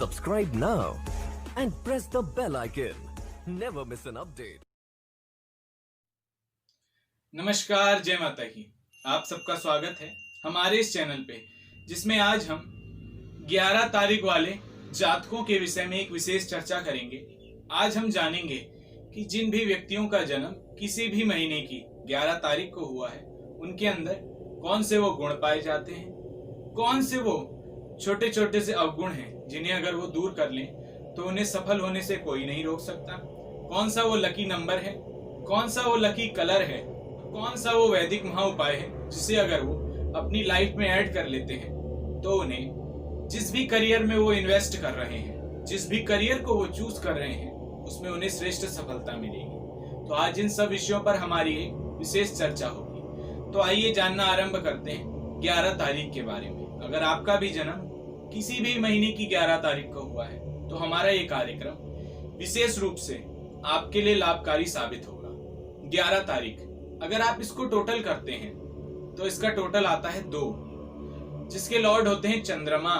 Subscribe now and press the bell icon. Never miss an update. नमस्कार, जय माता की। आप सबका स्वागत है हमारे इस चैनल पे, जिसमें आज हम 11 तारीख वाले जातकों के विषय में एक विशेष चर्चा करेंगे। आज हम जानेंगे कि जिन भी व्यक्तियों का जन्म किसी भी महीने की 11 तारीख को हुआ है, उनके अंदर कौन से वो गुण पाए जाते हैं, कौन से वो छोटे छोटे से अवगुण हैं जिन्हें अगर वो दूर कर लें तो उन्हें सफल होने से कोई नहीं रोक सकता, कौन सा वो लकी नंबर है, कौन सा वो लकी कलर है, कौन सा वो वैदिक महा उपाय है जिसे अगर वो अपनी लाइफ में ऐड कर लेते हैं तो उन्हें जिस भी करियर में वो इन्वेस्ट कर रहे हैं, जिस भी करियर को वो चूज कर रहे हैं, उसमें उन्हें श्रेष्ठ सफलता मिलेगी। तो आज इन सब विषयों पर हमारी एक विशेष चर्चा होगी। तो आइए जानना आरंभ करते हैं 11 तारीख के बारे में। अगर आपका भी जन्म किसी भी महीने की 11 तारीख को हुआ है तो हमारा ये कार्यक्रम विशेष रूप से आपके लिए लाभकारी साबित होगा। 11 तारीख अगर आप इसको टोटल करते हैं तो इसका टोटल आता है 2, जिसके लॉर्ड होते हैं चंद्रमा।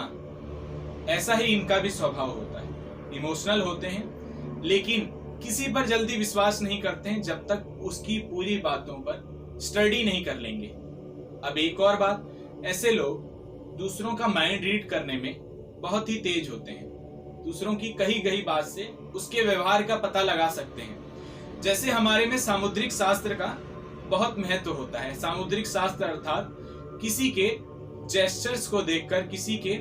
ऐसा ही इनका भी स्वभाव होता है, इमोशनल होते हैं लेकिन किसी पर जल्दी विश्वास नहीं करते हैं जब तक उसकी पूरी बातों पर स्टडी नहीं कर लेंगे। अब एक और बात, ऐसे लोग दूसरों का माइंड रीड करने में बहुत ही तेज होते हैं, दूसरों की कही गई बात से उसके व्यवहार का पता लगा सकते हैं। जैसे हमारे में सामुद्रिक शास्त्र का बहुत महत्व होता है। सामुद्रिक शास्त्र अर्थात किसी के जेस्चर्स को देखकर, किसी के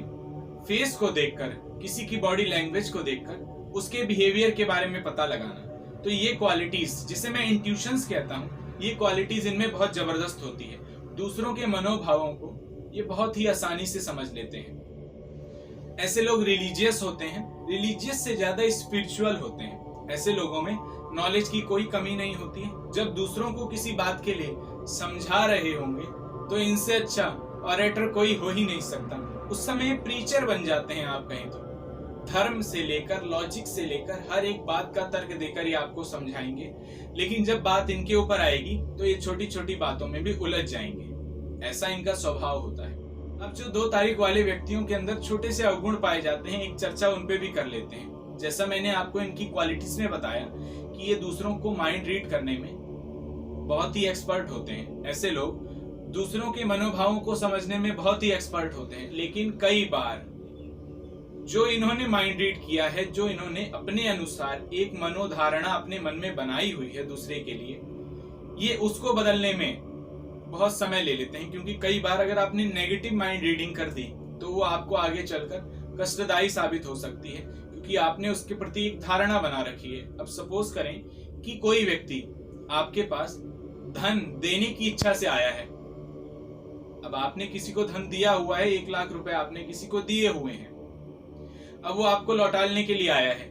फेस को देखकर, किसी की बॉडी लैंग्वेज को देखकर उसके बिहेवियर के बारे में पता लगाना। तो ये क्वालिटीज, जिसे मैं इंट्यूशंस कहता हूँ, ये क्वालिटीज इनमें बहुत जबरदस्त होती है। दूसरों के मनोभावों को ये बहुत ही आसानी से समझ लेते हैं। ऐसे लोग रिलीजियस होते हैं, रिलीजियस से ज्यादा स्पिरिचुअल होते हैं। ऐसे लोगों में नॉलेज की कोई कमी नहीं होती है। जब दूसरों को किसी बात के लिए समझा रहे होंगे तो इनसे अच्छा ऑरेटर कोई हो ही नहीं सकता। उस समय प्रीचर बन जाते हैं आप कहें तो। धर्म से लेकर, लॉजिक से लेकर हर एक बात का तर्क देकर ये आपको समझाएंगे, लेकिन जब बात इनके ऊपर आएगी तो ये छोटी छोटी बातों में भी उलझ जाएंगे। ऐसा इनका स्वभाव होता है। अब जो 2 तारीख वाले व्यक्तियों के अंदर छोटे से अवगुण पाए जाते हैं, एक चर्चा उन पे भी कर लेते हैं। जैसा मैंने आपको इनकी क्वालिटीज में बताया कि ये दूसरों को माइंड रीड करने में बहुत ही एक्सपर्ट होते हैं। ऐसे लोग दूसरों के मनोभावों को समझने में बहुत ही एक्सपर्ट होते हैं, लेकिन कई बार जो इन्होंने माइंड रीड किया है, जो इन्होंने अपने अनुसार एक मनोधारणा अपने मन में बनाई हुई है दूसरे के लिए, ये उसको बदलने में बहुत समय ले लेते हैं। क्योंकि कई बार अगर आपने नेगेटिव माइंड रीडिंग कर दी तो वो आपको आगे चलकर कष्टदायी साबित हो सकती है, क्योंकि आपने उसके प्रति एक धारणा बना रखी है। अब सपोज करें कि कोई व्यक्ति आपके पास धन देने की इच्छा से आया है। अब आपने किसी को धन दिया हुआ है, 1 लाख रुपए आपने किसी को दिए हुए हैं। अब वो आपको लौटाने के लिए आया है,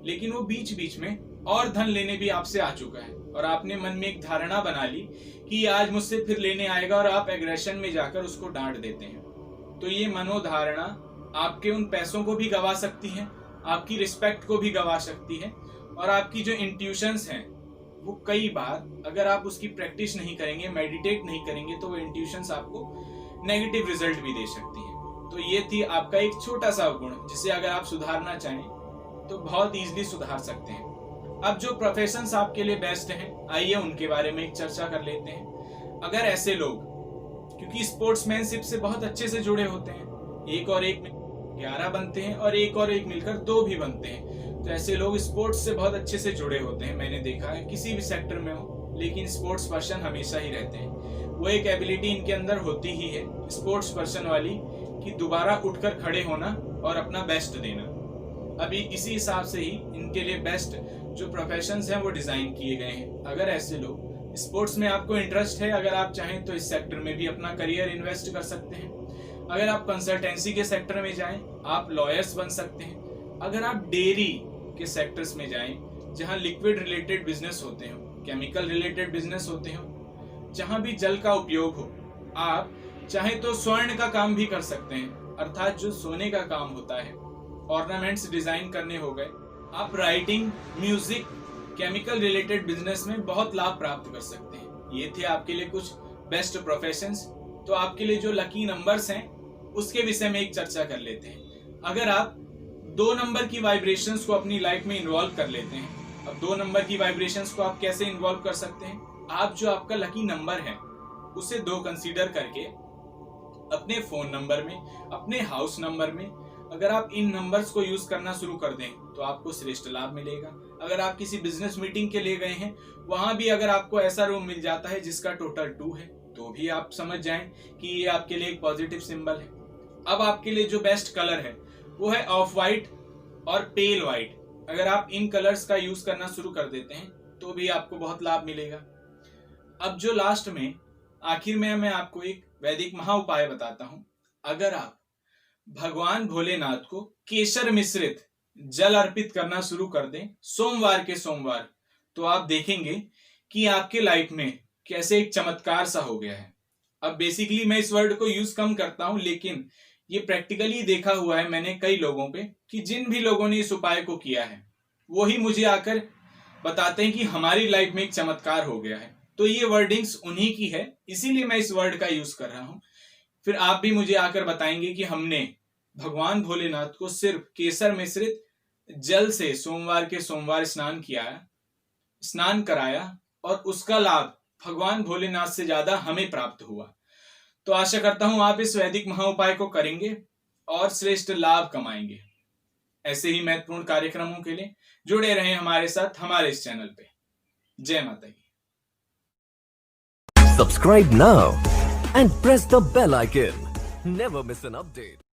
लेकिन वो बीच बीच में और धन लेने भी आपसे आ चुका है और आपने मन में एक धारणा बना ली कि आज मुझसे फिर लेने आएगा और आप एग्रेशन में जाकर उसको डांट देते हैं। तो ये मनोधारणा आपके उन पैसों को भी गवा सकती है, आपकी रिस्पेक्ट को भी गवा सकती है, और आपकी जो इंट्यूशंस हैं वो कई बार अगर आप उसकी प्रैक्टिस नहीं करेंगे, मेडिटेट नहीं करेंगे, तो वो इंट्यूशंस आपको नेगेटिव रिजल्ट भी दे सकती है। तो ये थी आपका एक छोटा सा गुण, जिसे अगर आप सुधारना चाहें तो बहुत इजीली सुधार सकते हैं। अब जो प्रोफेशंस आपके लिए बेस्ट हैं, आइए उनके बारे में एक चर्चा कर लेते हैं। अगर ऐसे लोग, क्योंकि स्पोर्ट्समैनशिप से बहुत अच्छे से जुड़े होते हैं, 1 और 1 में 11 बनते हैं और 1 और 1 मिलकर 2 भी बनते हैं। तो ऐसे लोग स्पोर्ट्स से बहुत अच्छे से जुड़े होते हैं। मैंने देखा है किसी भी सेक्टर में हो, लेकिन स्पोर्ट्स पर्सन हमेशा ही रहते हैं। वो एक एबिलिटी इनके अंदर होती ही है स्पोर्ट्स पर्सन वाली, कि दोबारा उठकर खड़े होना और अपना बेस्ट देना। अभी इसी हिसाब से ही इनके लिए बेस्ट जो प्रोफेशंस हैं वो डिजाइन किए गए हैं। अगर ऐसे लोग स्पोर्ट्स में आपको इंटरेस्ट है, अगर आप चाहें तो इस सेक्टर में भी अपना करियर इन्वेस्ट कर सकते हैं। अगर आप कंसल्टेंसी के सेक्टर में जाएं, आप लॉयर्स बन सकते हैं। अगर आप डेयरी के सेक्टर्स में जाएं, जहां लिक्विड रिलेटेड बिजनेस होते हो, केमिकल रिलेटेड बिजनेस होते हो, जहां भी जल का उपयोग हो, आप चाहे तो स्वर्ण का काम भी कर सकते हैं, अर्थात जो सोने का काम होता है, ऑर्नामेंट्स डिजाइन करने हो गए। आप writing, music, chemical related business में बहुत लाभ प्राप्त कर सकते हैं। ये थे आपके लिए कुछ बेस्ट प्रोफेशंस। तो आपके लिए जो लकी नंबर्स हैं उसके विषय में एक चर्चा कर लेते हैं। अगर आप 2 नंबर की वाइब्रेशंस को अपनी लाइफ में इन्वॉल्व कर लेते हैं। अब 2 नंबर की वाइब्रेशंस को आप कैसे इन्वॉल्व कर सकते हैं? आप जो आपका लकी नंबर है उसे 2 कंसीडर करके अपने फोन नंबर में, अपने हाउस नंबर में अगर आप इन नंबर्स को यूज करना शुरू कर दें तो आपको श्रेष्ठ लाभ मिलेगा। अगर आप किसी बिजनेस मीटिंग के लिए गए हैं, वहां भी अगर आपको ऐसा रूम मिल जाता है जिसका टोटल 2 है, तो भी आप समझ जाएं कि ये आपके लिए एक पॉजिटिव सिंबल है। अब आपके लिए जो बेस्ट कलर है वो है ऑफ वाइट और पेल वाइट। अगर आप इन कलर्स का यूज करना शुरू कर देते हैं तो भी आपको बहुत लाभ मिलेगा। अब जो लास्ट में आखिर में मैं आपको एक वैदिक महा उपाय बताता हूं। अगर आप भगवान भोलेनाथ को केसर मिश्रित जल अर्पित करना शुरू कर दें सोमवार के सोमवार, तो आप देखेंगे कि आपके लाइफ में कैसे एक चमत्कार सा हो गया है। अब बेसिकली मैं इस वर्ड को यूज कम करता हूं, लेकिन ये प्रैक्टिकली देखा हुआ है मैंने कई लोगों पे कि जिन भी लोगों ने इस उपाय को किया है वो ही मुझे आकर बताते हैं कि हमारी लाइफ में एक चमत्कार हो गया है। तो ये वर्डिंग्स उन्हीं की है, इसीलिए मैं इस वर्ड का यूज कर रहा हूं। फिर आप भी मुझे आकर बताएंगे कि हमने भगवान भोलेनाथ को सिर्फ केसर मिश्रित जल से सोमवार के सोमवार स्नान कराया और उसका लाभ भगवान भोलेनाथ से ज्यादा हमें प्राप्त हुआ। तो आशा करता हूं आप इस वैदिक महा उपाय को करेंगे और श्रेष्ठ लाभ कमाएंगे। ऐसे ही महत्वपूर्ण कार्यक्रमों के लिए जुड़े रहें हमारे साथ हमारे इस चैनल पे। जय माता दी। Subscribe now and press the bell icon. Never miss an update.